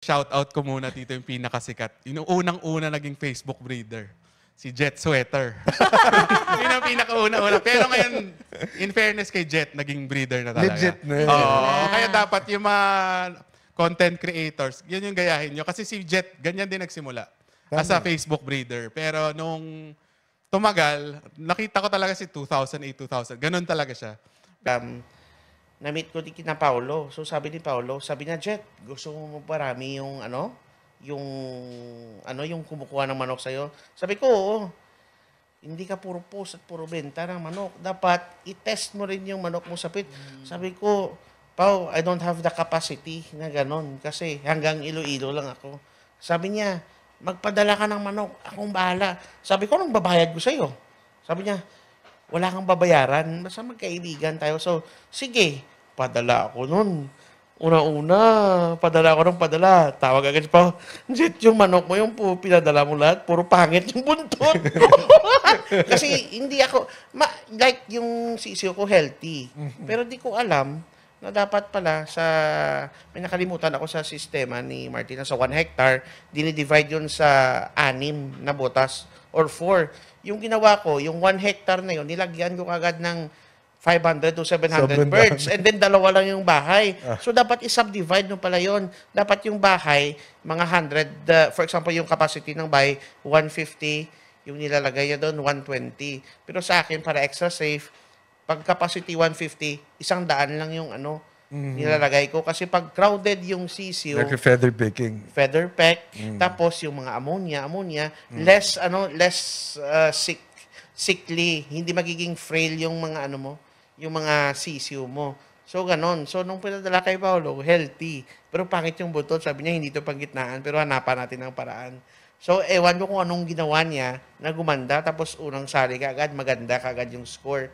shout-out ko muna dito yung pinakasikat. Yung unang-una naging Facebook breeder. Si Jet Sweater. Yun ang pinakauna-una. Pero ngayon, in fairness kay Jet, naging breeder na talaga. Legit na. Oo. Kaya dapat yung mga content creators, yun yung gayahin nyo. Kasi si Jet, ganyan din nagsimula. As a Facebook breeder. Pero nung tumagal, nakita ko talaga si 2008, 2000. Ganun talaga siya. Na-meet ko din kina Paolo. So sabi ni Paolo, sabi niya, Jet, gusto mo parami yung yung kumukuha ng manok sa'yo? Sabi ko, oo. Hindi ka puro post at puro benta ng manok. Dapat i-test mo rin yung manok mo sa pit. Sabi ko, Pao, I don't have the capacity na ganon. Kasi hanggang Iloilo lang ako. Sabi niya, magpadala ka ng manok. Akong bahala. Sabi ko, anong babayad ko sa'yo? Sabi niya, wala kang babayaran. Basta magkaibigan tayo. So, sige, padala ako nun. Una-una, padala ako ng padala. Tawag agad pa, Jet, yung manok mo, yung pinadala mo lahat, puro pangit yung buntot. Kasi hindi ako, like yung sisiyo ko healthy. Pero di ko alam na dapat pala may nakalimutan ako sa sistema ni Martina sa 1 hectare, dinidivide yun sa 6 na botas or 4. Yung ginawa ko, yung 1 hectare na yun, nilagyan ko agad ng 500 to 700 birds. And then, dalawa lang yung bahay. So, dapat i-subdivide mo pala yun. Dapat yung bahay, mga 100, for example, yung capacity ng bahay, 150, yung nilalagay niya doon, 120. Pero sa akin, para extra safe, pag capacity 150, 100 lang yung nilalagay ko. Kasi pag crowded yung sisiyo, Like a feather picking. feather peck, tapos yung mga ammonia, less sickly, hindi magiging frail yung mga yung mga sisiyo mo. So, ganon. So, nung pinadala kay Paolo, healthy. Pero pangit yung butot. Sabi niya, hindi ito panggitnaan. Pero hanapan natin ang paraan. So, ewan ko kung anong ginawa niya na gumanda. Tapos, unang sali ka agad, maganda ka agad yung score.